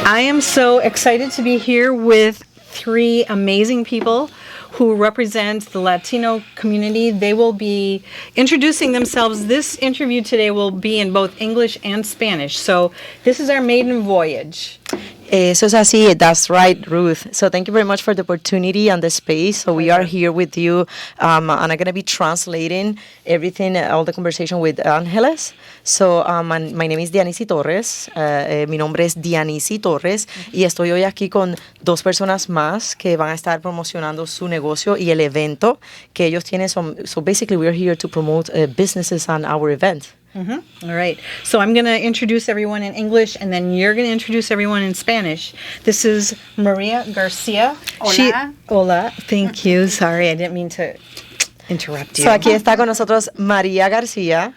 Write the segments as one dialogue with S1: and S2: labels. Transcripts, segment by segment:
S1: I am so excited to be here with three amazing people who represent the Latino community. They will be introducing themselves. This interview today will be in both English and Spanish. So this is our maiden voyage.
S2: Eso es así. That's right, Ruth. So thank you very much for the opportunity and the space. So we are here with you, and I'm going to be translating everything, all the conversation with Ángeles. So my name is Dianisi Torres. Mi nombre es Dianisi Torres y estoy hoy aquí con dos personas más que van a estar promocionando su negocio y el evento que ellos tienen. So basically, we're here to promote businesses and our event.
S1: All right. So I'm going to introduce everyone in English, and then you're going to introduce everyone in Spanish. This is Maria Garcia.
S3: Hola.
S1: Hola. Thank you. Sorry, I didn't mean to interrupt you.
S2: So aquí está con nosotros María García.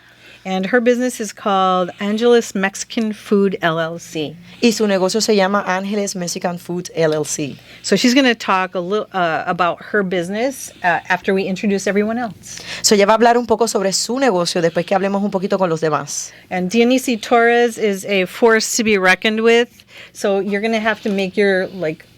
S1: And her business is called Angeles Mexican Food LLC.
S2: Y su negocio se llama Ángeles Mexican Food LLC.
S1: So she's going to talk a little about her business after we introduce everyone else.
S2: So ella va a hablar un poco sobre su negocio después que hablemos un poquito con los demás.
S1: And Dianisi Torres is a force to be reckoned with. So you're going to have to make your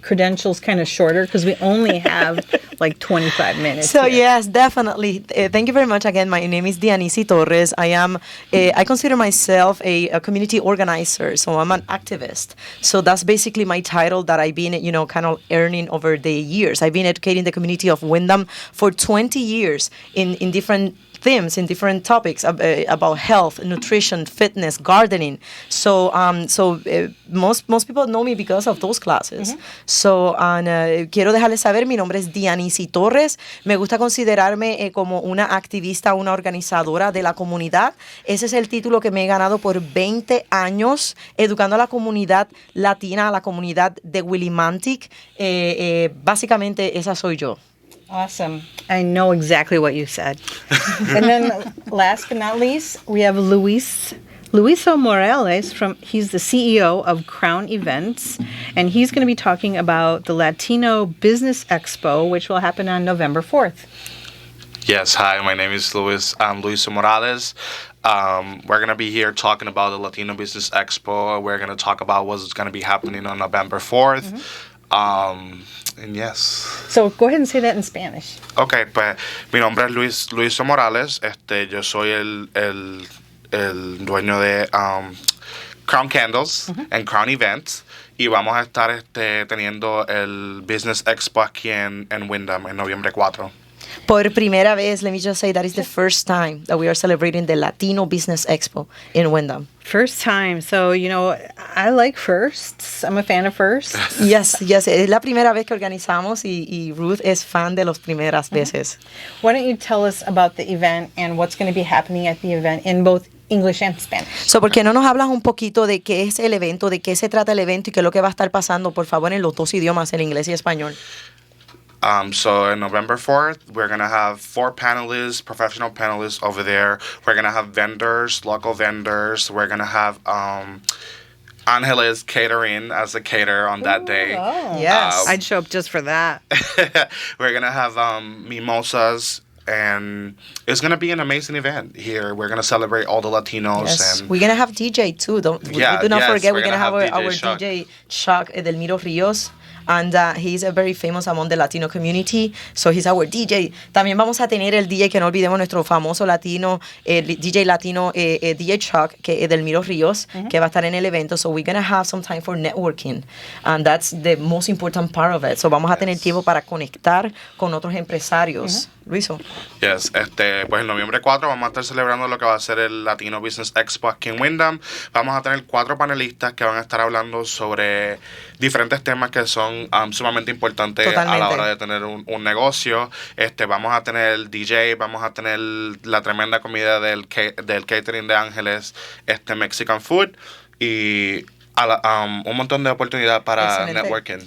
S1: credentials kind of shorter because we only have 25 minutes.
S2: So
S1: here.
S2: yes, definitely. Thank you very much again. My name is Dianisi Torres. I consider myself a community organizer. So I'm an activist. So that's basically my title that I've been, kind of earning over the years. I've been educating the community of Wyndham for 20 years in different themes, in different topics about health, nutrition, fitness, gardening. So most people know me because of those classes. Mm-hmm. So quiero dejarles saber, mi nombre es Dianisi Torres. Me gusta considerarme como una activista, una organizadora de la comunidad. Ese es el título que me he ganado por 20 años educando a la comunidad latina, a la comunidad de Willimantic. Básicamente esa soy yo.
S1: Awesome. I know exactly what you said. And then last but not least, we have Luiso Morales he's the CEO of Crown Events, and he's going to be talking about the Latino Business Expo, which will happen on November 4th.
S4: Yes, hi, my name is Luiso Morales. We're going to be here talking about the Latino Business Expo. We're going to talk about what's going to be happening on November 4th. Mm-hmm. And yes.
S1: So go ahead and say that in Spanish.
S4: Okay, pues mi nombre es Luiso Morales. Yo soy el dueño de Crown Candles and Crown Events. Y vamos a estar teniendo el Business Expo aquí en Wyndham en noviembre 4.
S2: Por primera vez, let me just say that is the first time that we are celebrating the Latino Business Expo in Wyndham.
S1: First time. So, I like firsts. I'm a fan of firsts.
S2: Yes. Es la primera vez que organizamos y Ruth es fan de las primeras veces.
S1: Why don't you tell us about the event and what's going to be happening at the event in both English and Spanish?
S2: So, ¿por qué no nos hablas un poquito de qué es el evento, de qué se trata el evento y qué es lo que va a estar pasando, por favor, en los dos idiomas, en inglés y español?
S4: So on November 4th, we're going to have 4 panelists, professional panelists over there. We're going to have vendors, local vendors. We're going to have Angeles Catering as a caterer on that day.
S1: Oh.
S2: Yes.
S1: I'd show up just for that.
S4: We're going to have mimosas. And it's going to be an amazing event here. We're going to celebrate all the Latinos.
S2: Yes.
S4: And
S2: we're going to have DJ too. Do not forget, we're going to have our DJ Chuck Edelmiro Rios. And he's a very famous among the Latino community. So he's our DJ. También vamos a tener el DJ, que no olvidemos, nuestro famoso latino, DJ latino, DJ Chuck, que es Edelmiro Ríos, que va a estar en el evento. So we're going to have some time for networking. And that's the most important part of it. So vamos a tener tiempo para conectar con otros empresarios. Luiso.
S4: Yes, pues el noviembre 4 vamos a estar celebrando lo que va a ser el Latino Business Expo aquí en Wyndham. Vamos a tener 4 panelistas que van a estar hablando sobre diferentes temas que son sumamente importantes.
S2: Totalmente.
S4: A la hora de tener un negocio. Vamos a tener el DJ, vamos a tener la tremenda comida del catering de Ángeles, Mexican Food y un montón de oportunidades para networking.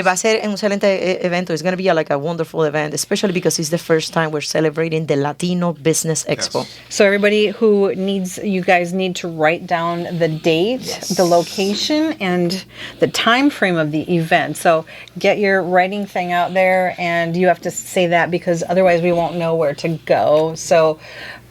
S2: Va a ser un excelente evento. It's going to be a wonderful event, especially because it's the first time we're celebrating the Latino Business Expo.
S1: Yes. So everybody you guys need to write down the date, the location, and the time frame of the event. So get your writing thing out there, and you have to say that because otherwise we won't know where to go. So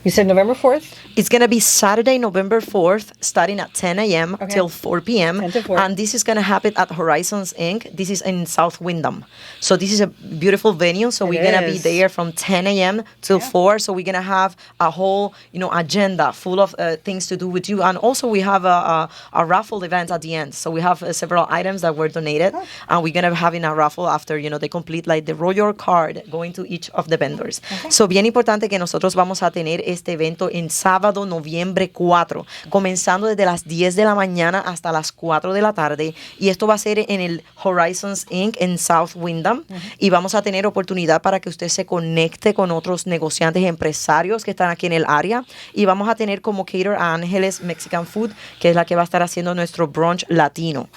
S1: You said November 4th?
S2: It's going to be Saturday, November 4th, starting at 10 a.m.
S1: Okay.
S2: till 4 p.m.
S1: 10 to 4.
S2: And this is going to happen at Horizons Inc. This is in South Windham. So this is a beautiful venue. So we're going to be
S1: is.
S2: there from 10 a.m. till 4. So we're going to have a whole, agenda full of things to do with you. And also we have a raffle event at the end. So we have several items that were donated. And we're going to be having a raffle after, they complete like the roll your card going to each of the vendors. So bien importante que nosotros vamos a tener este evento en sábado, noviembre 4, comenzando desde las 10 de la mañana hasta las 4 de la tarde. Y esto va a ser en el Horizons Inc. en South Windham. Y vamos a tener oportunidad para que usted se conecte con otros negociantes y empresarios que están aquí en el área. Y vamos a tener como cater a Ángeles Mexican Food, que es la que va a estar haciendo nuestro brunch latino.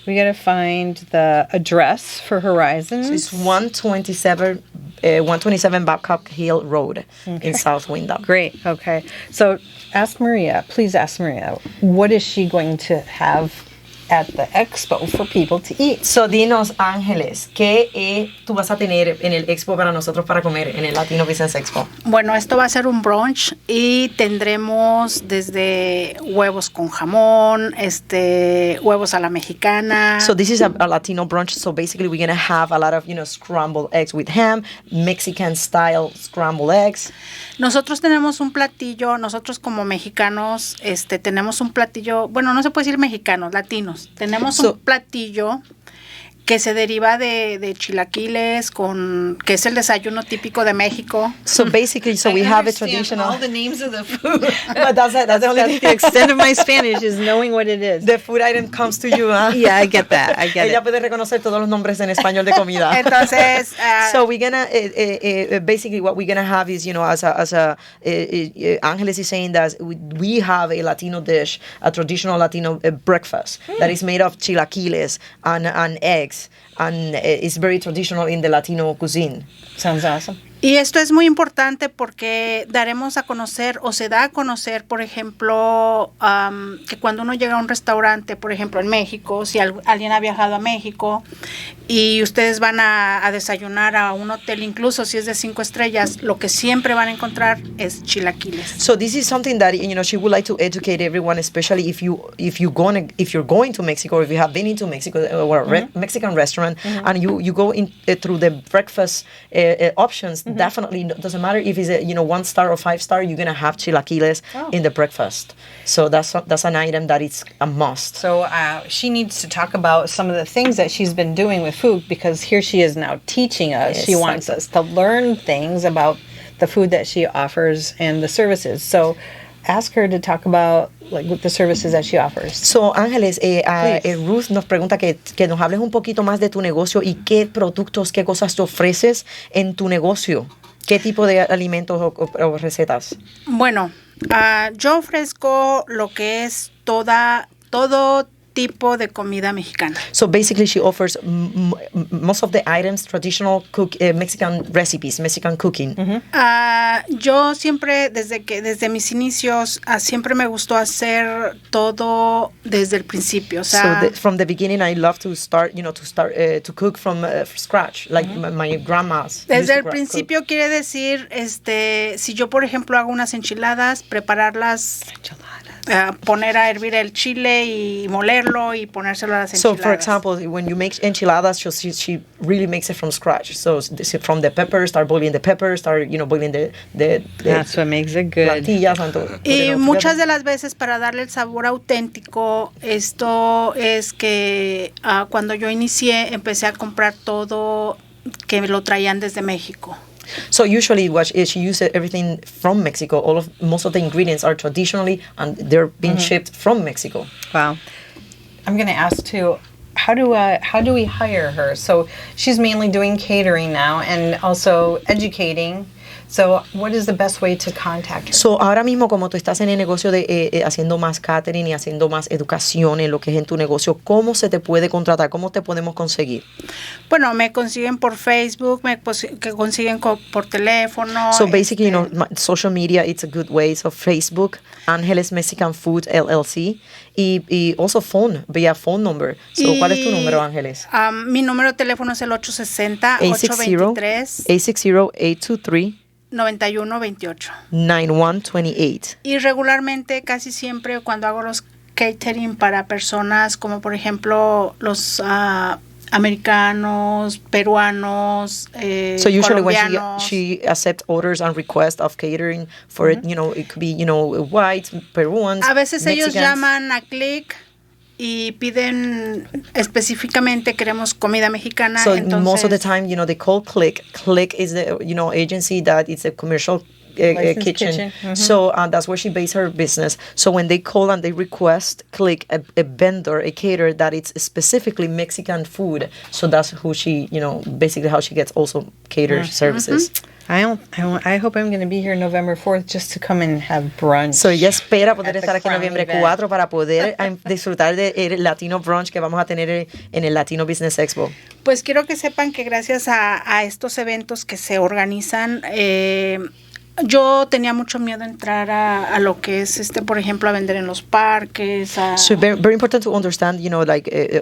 S1: We got to find the address for Horizons.
S2: So it's 127 Babcock Hill Road in South Windham.
S1: Great. Okay. So please ask Maria, what is she going to have at the Expo for people to eat?
S2: So dinos, Ángeles, ¿qué tú vas a tener en el Expo para nosotros para comer en el Latino Business Expo?
S3: Bueno, esto va a ser un brunch y tendremos desde huevos con jamón, huevos a la mexicana.
S2: So this is a Latino brunch. So basically we're going to have a lot of, scrambled eggs with ham, Mexican style scrambled eggs.
S3: Nosotros tenemos un platillo, nosotros como mexicanos, tenemos un platillo, bueno, no se puede decir mexicanos, latinos. Tenemos un platillo que se deriva de chilaquiles, que es el desayuno típico de México.
S2: So basically, we have a traditional.
S1: all the names of the food.
S2: But that's
S1: the extent of my Spanish is knowing what it is.
S2: The food item comes to you, huh?
S1: Yeah, I get that. I get
S2: Ella
S1: it.
S2: puede reconocer todos los nombres en español de comida.
S3: Entonces,
S2: So we're gonna basically what we're gonna have is Angeles is saying that we have a Latino dish, a traditional Latino breakfast that is made of chilaquiles and eggs, and it's very traditional in the Latino cuisine.
S1: Sounds awesome.
S3: y esto es muy importante porque daremos a conocer o se da a conocer, por ejemplo, que cuando uno llega a un restaurante, por ejemplo, en México, si alguien ha viajado a México y ustedes van a desayunar a un hotel, incluso si es de 5 estrellas, lo que siempre van a encontrar es chilaquiles.
S2: So this is something that she would like to educate everyone, especially if you're going to Mexico, or if you have been into Mexico or a Mexican restaurant, and you go in through the breakfast options. Definitely doesn't matter if it's a 1 star or 5 star. You're gonna have chilaquiles in the breakfast. So that's an item that it's a must.
S1: So she needs to talk about some of the things that she's been doing with food, because here she is now teaching us.
S2: Yes,
S1: she wants us to learn things about the food that she offers and the services. So ask her to talk about the services that she offers.
S2: So, Ángeles, Ruth nos pregunta que nos hables un poquito más de tu negocio y qué productos, qué cosas te ofreces en tu negocio. ¿Qué tipo de alimentos o recetas?
S3: Bueno, yo ofrezco lo que es todo tipo de comida mexicana.
S2: So basically she offers most of the items, traditional Mexican recipes, Mexican cooking.
S3: Yo siempre, desde mis inicios, siempre me gustó hacer todo desde el principio. O sea,
S2: from the beginning, I love to start to cook from scratch, like my grandma's.
S3: Desde el principio quiere decir, si yo, por ejemplo, hago unas enchiladas, prepararlas, poner a hervir el chile y molerlo y ponérselo a las enchiladas.
S2: So, for example, when you make enchiladas, she really makes it from scratch. So, from the pepper, start boiling the pepper, start boiling the
S1: That's what makes it good.
S3: Y muchas de las veces, para darle el sabor auténtico, esto es que cuando yo inicié, empecé a comprar todo que me lo traían desde México.
S2: So usually she uses everything from Mexico. Most of the ingredients are traditionally, and they're being shipped from Mexico.
S1: Wow. I'm going to ask too, how do we hire her? So she's mainly doing catering now and also educating. So what is the best way to contact her?
S2: So ahora mismo, como tú estás en el negocio de haciendo más catering y haciendo más educación en lo que es en tu negocio, ¿cómo se te puede contratar? ¿Cómo te podemos conseguir?
S3: Bueno, me consiguen por Facebook, me consiguen por teléfono.
S2: So basically, social media, it's a good way. So Facebook, Ángeles Mexican Food LLC, y also phone, via phone number. So, ¿cuál es tu número, Ángeles?
S3: Mi número de teléfono es el 860-823.
S2: 860-823.
S3: 9128.
S2: 9128.
S3: Y regularmente, casi siempre, cuando hago los catering para personas como, por ejemplo, los americanos, peruanos,
S2: So usually when
S3: colombianos.
S2: she accepts orders and requests of catering for it, it could be, whites, Peruans,
S3: A veces ellos
S2: Mexicans.
S3: llaman a Click y piden específicamente queremos comida mexicana.
S2: So
S3: entonces,
S2: most of the time, they call Click. Click is the, agency that is a commercial
S1: Licensed
S2: kitchen.
S1: kitchen. Mhm.
S2: So that's where she bases her business. So when they call and they request Click, a vendor, a caterer that it's specifically Mexican food. So that's who she, basically how she gets also catered services.
S1: I hope I'm going to be here November 4th just to come and have brunch.
S2: So ella espera poder
S1: At the
S2: estar aquí en
S1: Crown
S2: noviembre
S1: event.
S2: 4 para poder disfrutar del Latino brunch que vamos a tener en el Latino Business Expo.
S3: pues quiero que sepan que gracias a estos eventos que se organizan, yo tenía mucho miedo a entrar a lo que es, por ejemplo, a vender en los parques.
S2: So very, very important to understand,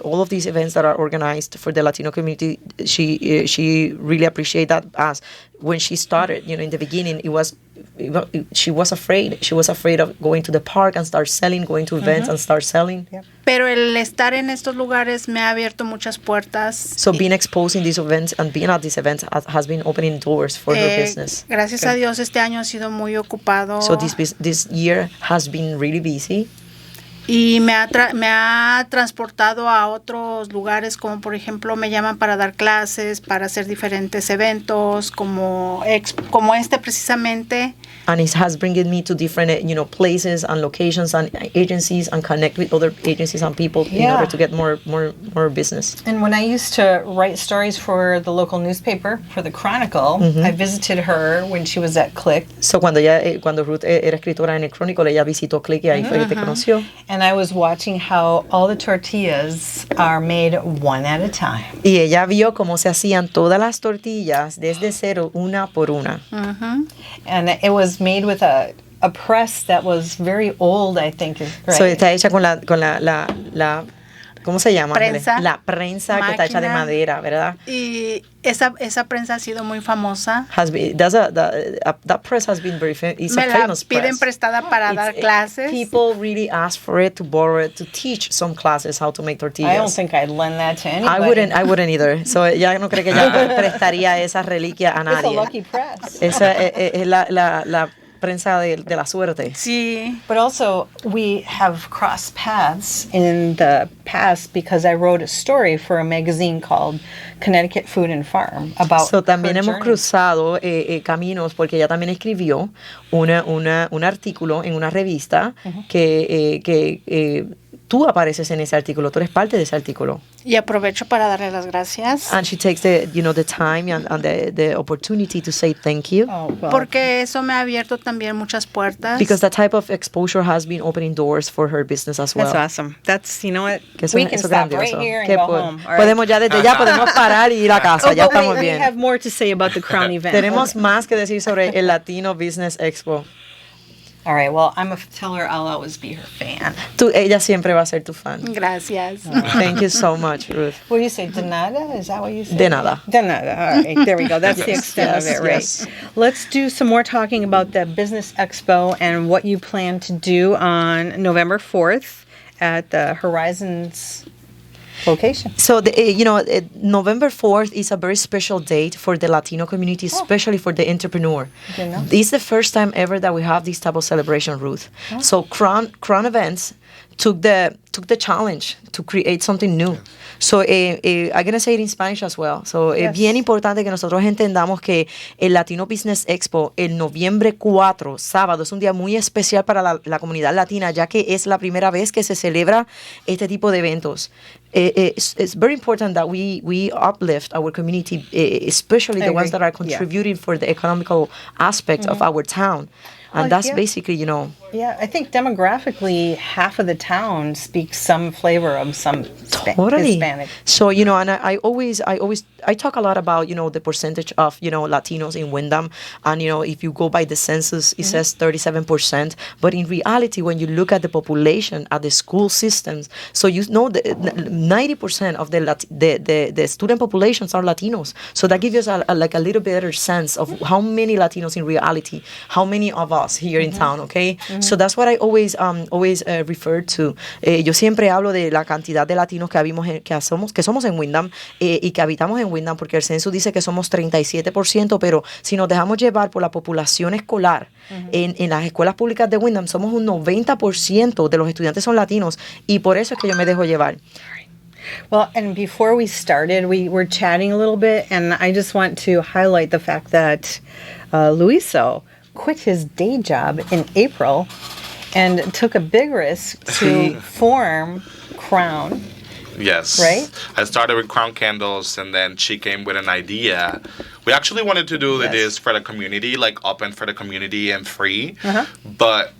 S2: all of these events that are organized for the Latino community, she really appreciate that as when she started, in the beginning, she was afraid. She was afraid of going to the park and start selling, going to events and start selling.
S1: Yep.
S3: Pero el estar en estos lugares me ha abierto muchas puertas.
S2: So being exposed in these events and being at these events has been opening doors for her business.
S3: Gracias a Dios este año ha sido muy ocupado.
S2: So this year has been really busy.
S3: Y me ha transportado a otros lugares, como por ejemplo me llaman para dar clases, para hacer diferentes eventos, como este precisamente.
S2: And it has brought me to different, places and locations and agencies and connect with other agencies and people in
S1: Yeah.
S2: order to get more business.
S1: And when I used to write stories for the local newspaper, for the Chronicle, I visited her when she was at Click.
S2: So cuando Ruth era escritora en el Chronicle, ella visitó Click y ahí fue que te conoció.
S1: And I was watching how all the tortillas are made one at a time.
S2: Y ella vio cómo se hacían todas las tortillas desde cero, una por una.
S1: And it was made with a press that was very old, I think. Right?
S2: So está hecha con la ¿cómo se llama?
S3: Prensa.
S2: La prensa que está hecha de
S3: Máquina.
S2: madera, ¿verdad?
S3: Y esa prensa ha sido muy famosa.
S2: That press has been very famous. It's
S3: Me
S2: a
S3: la
S2: famous
S3: piden
S2: press.
S3: prestada para dar clases.
S2: People really ask for it, to borrow it, to teach some classes how to make tortillas.
S1: I don't think I'd lend that to anybody.
S2: I wouldn't either. So ella no cree que ella prestaría esa reliquia a
S1: It's a
S2: nadie.
S1: lucky press.
S2: Esa es la prensa de la suerte.
S3: Sí.
S1: But also, we have crossed paths in the past because I wrote a story for a magazine called Connecticut Food and Farm about
S2: So, también
S1: her
S2: hemos
S1: journey.
S2: cruzado caminos porque ella también escribió un artículo en una revista que tú apareces en ese artículo, tú eres parte de ese artículo.
S3: Y aprovecho para darle las gracias.
S2: And she takes the time and the opportunity to say thank you.
S1: Oh, well,
S3: Porque eso me ha abierto también muchas puertas.
S2: Because that type of exposure has been opening doors for her business as well.
S1: that's awesome. That's, you know what?
S2: Que eso-
S1: We can
S2: eso es
S1: stop right
S2: grandioso.
S1: here and
S2: Que
S1: go
S2: po-
S1: home. All right?
S2: Podemos ya desde ya podemos parar y ir a casa, ya
S1: But
S2: estamos
S1: we
S2: bien.
S1: have more to say about the Crown event.
S2: Tenemos más que decir sobre el Latino Business Expo.
S1: All right, well, I'm going to tell her I'll always be her fan.
S2: Ella siempre va a ser tu fan.
S3: Gracias.
S2: Thank you so much, Ruth.
S1: What do you say, de nada? Is that what you say?
S2: De nada.
S1: De nada. All right, there we go. That's the extent
S2: yes,
S1: of it, right?
S2: yes.
S1: Let's do some more talking about the Business Expo and what you plan to do on November 4th at the Horizons location.
S2: So, November 4th is a very special date for the Latino community, especially for the entrepreneur.
S1: Didn't know.
S2: This is the first time ever that we have this type of celebration, Ruth. So, Crown Events took the challenge to create something new. So, I'm going to say it in Spanish as well. So, es
S1: Yes.
S2: bien importante que nosotros entendamos que el Latino Business Expo, el noviembre 4, sábado, es un día muy especial para la comunidad latina, ya que es la primera vez que se celebra este tipo de eventos. It's very important that we uplift our community, especially
S1: I
S2: the ones
S1: agree.
S2: that are
S1: Yeah.
S2: contributing for the economical aspect of our town. And
S1: Well,
S2: that's
S1: yeah.
S2: basically,
S1: Yeah, I think demographically, half of the town speaks some flavor of some
S2: Totally.
S1: Hispanic.
S2: So, and I talk a lot about, the percentage of, Latinos in Wyndham. And, if you go by the census, it says 37%. But in reality, when you look at the population, at the school systems, so the 90% of the student populations are Latinos. So that gives us a little better sense of how many Latinos in reality, how many of us here in town, okay? So that's what I always refer to. Yo siempre hablo de la cantidad de latinos que somos en Wyndham y que habitamos en Wyndham, porque el censo dice que somos 37%, pero si nos dejamos llevar por la población escolar en las escuelas públicas de Wyndham, somos un 90% de los estudiantes son latinos, y por eso es que yo me dejo llevar.
S1: Well, and before we started, we were chatting a little bit, and I just want to highlight the fact that Luiso quit his day job in April and took a big risk to form Crown.
S4: Yes.
S1: Right?
S4: I started with Crown Candles, and then she came with an idea. We actually wanted to do this for the community, like open for the community and free, but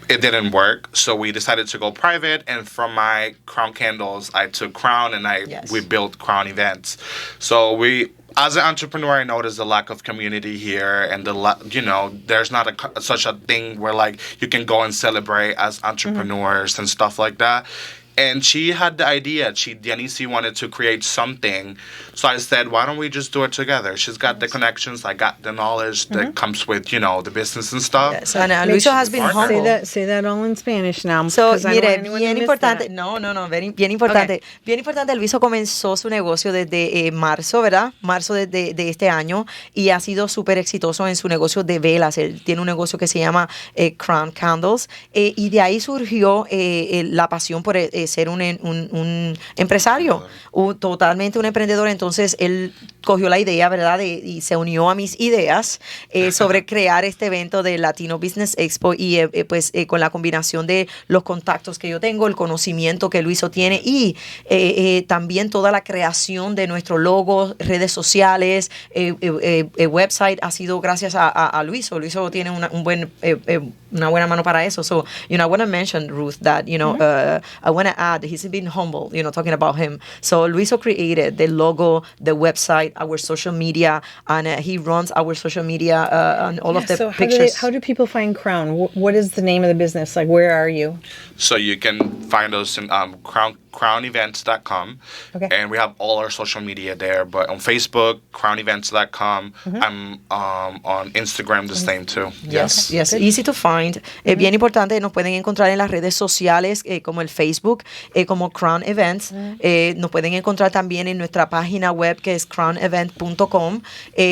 S4: it didn't work. So we decided to go private, and from my Crown Candles, I took Crown, and we built Crown Events. So as an entrepreneur, I noticed the lack of community here, and there's not such a thing where like you can go and celebrate as entrepreneurs and stuff like that. And she had the idea. Dianisi wanted to create something. So I said, why don't we just do it together? She's got the connections. I got the knowledge that comes with, the business and stuff.
S2: Yes, and Luiso has been humble.
S1: Say that all in Spanish now.
S2: So,
S1: mire,
S2: bien importante. Bien importante. Okay. Bien importante, Luiso comenzó su negocio desde marzo, ¿verdad? Marzo de este año, y ha sido súper exitoso en su negocio de velas. Él tiene un negocio que se llama Crown Candles, y de ahí surgió la pasión por ser un empresario, totalmente un emprendedor. Entonces él cogió la idea, ¿verdad? Y se unió a mis ideas sobre crear este evento de Latino Business Expo, y con la combinación de los contactos que yo tengo, el conocimiento que Luiso tiene, y también toda la creación de nuestro logo, redes sociales, website, ha sido gracias a Luiso. Luiso tiene una buena mano para eso. So, I want to mention, Ruth, that, I want to add, he's been humble, talking about him. So Luiso created the logo, the website, our social media, and he runs our social media and all of the
S1: so
S2: pictures.
S1: How do people find Crown? What is the name of the business? Like, where are you?
S4: So you can find us in crownevents.com. Okay. And we have all our social media there. But on Facebook, crownevents.com. I'm on Instagram the same too.
S2: Yes. Easy to find. Bien importante, nos pueden encontrar en las redes sociales como el Facebook, como Crown Events. Nos pueden encontrar también en nuestra página web, que es crownevent.com.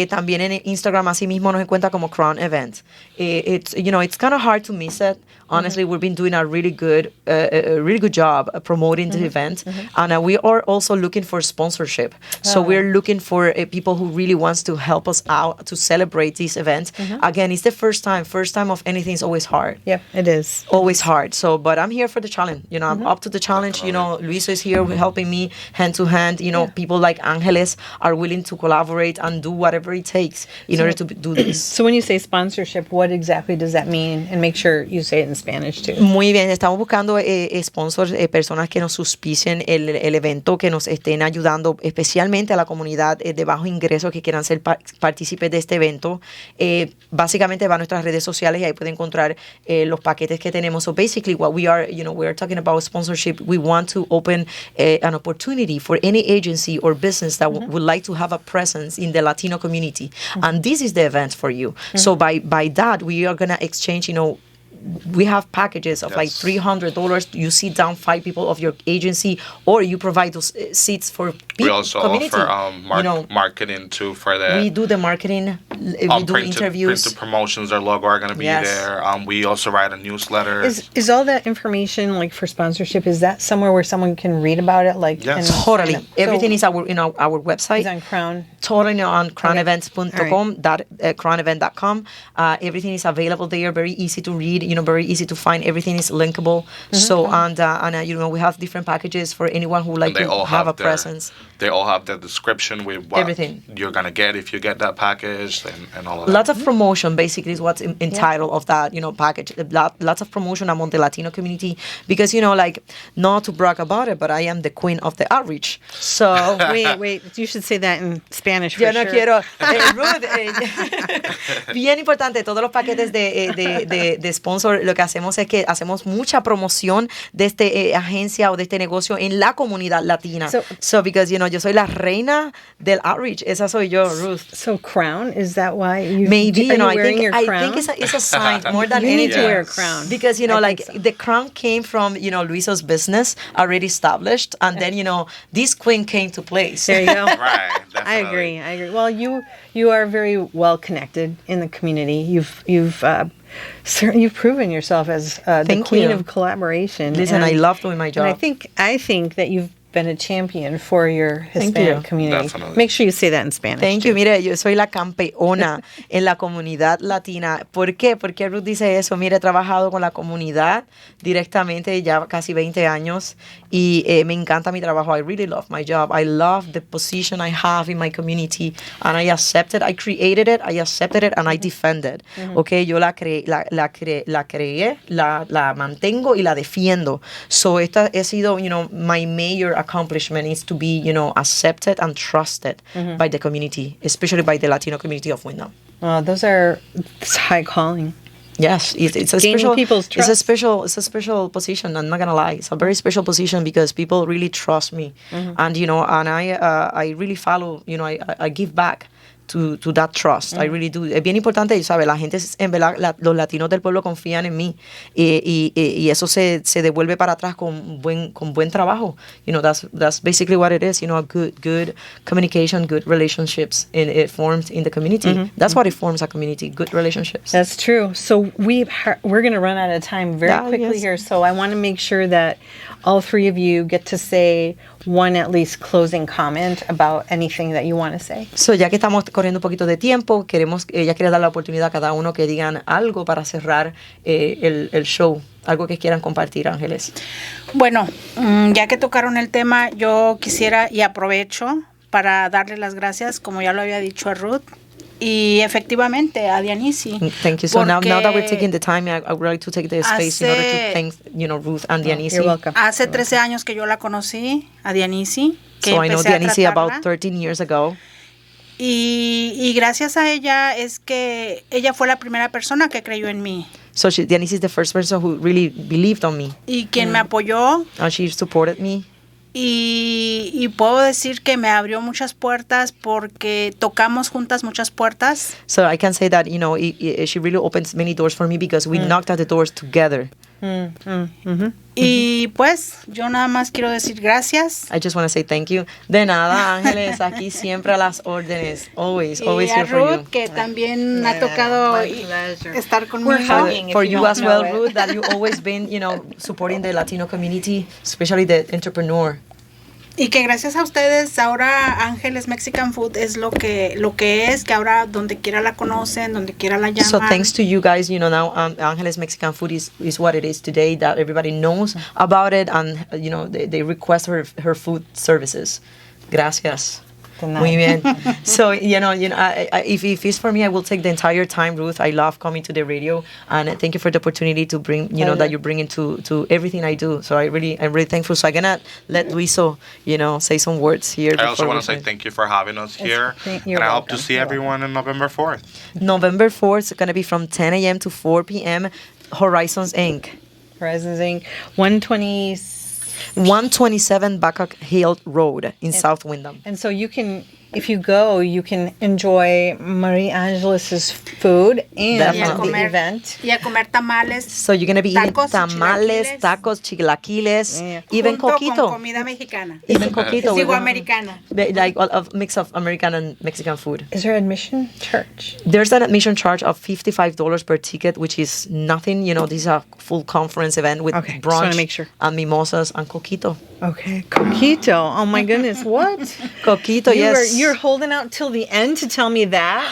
S2: También en Instagram, así mismo nos encuentra como Crown Events. It's kind of hard to miss it. Honestly, we've been doing a really good job promoting the event, and we are also looking for sponsorship. So we're looking for people who really wants to help us out to celebrate this event. Again, it's the first time. First time of anything is always hard.
S1: Yeah, it is.
S2: Always hard. So, but I'm here for the challenge. I'm up to the challenge. Luiso is here helping me hand to hand. People like Angeles are willing to collaborate and do whatever it takes in order to do this.
S1: So when you say sponsorship, what exactly does that mean? And make sure you say it in Spanish too.
S2: Muy bien, estamos buscando sponsors, personas que nos auspicien el evento, que nos estén ayudando, especialmente a la comunidad de bajo ingreso que quieran ser partícipes de este evento. Básicamente va a nuestras redes sociales y ahí pueden encontrar los paquetes que tenemos. So basically what we are talking about sponsorship. We want to open an opportunity for any agency or business that would like to have a presence in the Latino community. And this is the event for you. So by that, we are going to exchange, we have packages of like $300. You sit down 5 people of your agency, or you provide those seats for people.
S4: We also
S2: community.
S4: offer marketing too for that.
S2: We do the marketing. We do interviews.
S4: Printed promotions. Our logo are going to be there. We also write a newsletter.
S1: Is all that information, like for sponsorship, is that somewhere where someone can read about it? Like,
S2: totally. Everything is our website.
S1: It's on Crown.
S2: Totally on crownevents.com, crownevent.com. Everything is available there. Very easy to read. very easy to find. Everything is linkable. So we have different packages for anyone who like
S4: They
S2: to
S4: all
S2: have a
S4: their,
S2: presence.
S4: They all have their description with what
S2: Everything.
S4: you're gonna get if you get that package and all of that.
S2: Lots of promotion, basically, is what's entitled of that, package. Lots of promotion among the Latino community because, like, not to brag about it, but I am the queen of the outreach. So
S1: Wait, you should say that in Spanish for
S2: yo no
S1: sure.
S2: quiero, Ruth, bien importante, todos los paquetes de sponsor, lo que hacemos es que hacemos mucha promoción de este agencia o de este negocio en la comunidad latina. So because, yo soy la reina del outreach. Esa soy yo, Ruth.
S1: So crown, is that why you
S2: Maybe,
S1: are you
S2: I
S1: wearing
S2: think,
S1: your
S2: I
S1: crown?
S2: think it's a sign more than
S1: You need
S2: anything.
S1: to wear a crown.
S2: Because,
S1: I think so.
S2: the crown came from, Luiso's business already established. And then, this queen came to place.
S1: There you go.
S4: Right,
S1: I
S4: definitely.
S1: agree. Well, you are very well connected in the community. You've proven yourself as the
S2: Thank
S1: queen
S2: you.
S1: of collaboration.
S2: Listen, I love doing my job.
S1: And I think that you've been a champion for your
S2: Thank
S1: Hispanic
S2: you.
S1: community.
S4: Definitely.
S1: Make sure you say that in Spanish.
S2: Thank
S1: too.
S2: you. Mire, yo soy la campeona en la comunidad latina. ¿Por qué? ¿Por qué Ruth dice eso? Mire, he trabajado con la comunidad directamente ya casi 20 años y me encanta mi trabajo. I really love my job. I love the position I have in my community and I accept it. I created it, I accepted it and I defend it. Okay, yo la creé, la mantengo y la defiendo. So esta ha sido, my major accomplishment is to be, accepted and trusted by the community, especially by the Latino community of Wyndham.
S1: It's high calling.
S2: Yes, it's a
S1: Gaining
S2: special.
S1: people's trust.
S2: It's a special position. I'm not gonna lie. It's a very special position because people really trust me, and and I really follow. I give back to that trust. I really do. Es bien importante, ¿sabes? La gente, en verdad, los latinos del pueblo confían en mí y eso se devuelve para atrás con buen trabajo. That's basically what it is. A good communication, good relationships, and it forms in the community. That's what it forms a community. Good relationships.
S1: That's true. So we're going to run out of time very quickly
S2: yes.
S1: here. So I want to make sure that all three of you get to say one at least closing comment about anything that you want to say.
S2: So, ya que estamos corriendo un poquito de tiempo, ella quiere dar la oportunidad a cada uno que digan algo para cerrar el show. Algo que quieran compartir, Ángeles.
S3: Bueno, ya que tocaron el tema, yo quisiera y aprovecho para darle las gracias, como ya lo había dicho a Ruth, y efectivamente a Dianisi.
S2: Thank you. So now that we're taking the time, I would like to take the space in order to thank, Ruth and Dianisi.
S1: You're welcome.
S3: Hace 13 años que yo la conocí, a Dianisi. Que
S2: So I know
S3: empecé a
S2: Dianisi
S3: tratarla.
S2: about 13 years ago.
S3: Y gracias a ella es que ella fue la primera persona que creyó en mí.
S2: So Dianisi is the first person who really believed on me.
S3: Y quien me apoyó.
S2: And she supported me.
S3: Y puedo decir que me abrió muchas puertas porque tocamos juntas muchas puertas.
S2: So I can say that, she really opens many doors for me because we knocked at the doors together.
S3: Y pues yo nada más quiero decir gracias.
S2: I just want to say thank you. De nada, Ángeles, aquí siempre a las órdenes. Always
S3: Y a
S2: here for you.
S3: Ruth, que también ha tocado estar conmigo.
S2: For you as well, Ruth, that you always been, supporting the Latino community, especially the entrepreneur.
S3: Y que gracias a ustedes ahora Ángeles Mexican Food es lo que es, que ahora donde quiera la conocen, donde quiera la llaman.
S2: So thanks to you guys, now Ángeles Mexican Food is what it is today, that everybody knows about it and, they request her food services. Gracias. Muy bien. So, if it's for me, I will take the entire time, Ruth. I love coming to the radio, and thank you for the opportunity to bring, that you bring into everything I do. So I'm really thankful. So I'm gonna let Luiso, say some words here.
S4: I also want to say thank you for having us here, and I hope to see everyone on November 4th.
S2: November 4th is gonna be from 10 a.m. to 4 p.m. Horizons Inc. 127 Babcock Hill Road in South Wyndham.
S1: And so if you go, you can enjoy Marie Angeles' food and
S2: Definitely.
S1: the event.
S3: Y a comer tamales.
S2: So you're going to be eating
S3: Tacos,
S2: tamales,
S3: chilaquiles.
S2: tacos, chilaquiles,
S1: Yeah.
S2: even
S3: Junto
S2: coquito.
S3: con comida mexicana.
S2: Even coquito.
S3: Digo americana.
S2: Like a mix of American and Mexican food.
S1: Is there admission charge?
S2: There's an admission charge of $55 per ticket, which is nothing. This is a full conference event with
S1: Okay, just wanna
S2: brunch
S1: make sure.
S2: and mimosas and coquito.
S1: Okay, coquito. Oh my goodness, what?
S2: Coquito, yes.
S1: You're holding out till the end to tell me that?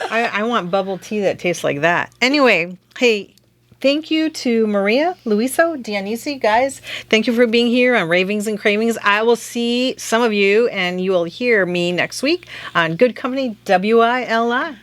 S1: I want bubble tea that tastes like that. Anyway, hey, Thank you to Maria, Luiso, Dionisi, guys. Thank you for being here on Ravings and Cravings. I will see some of you, and you will hear me next week on Good Company WILI.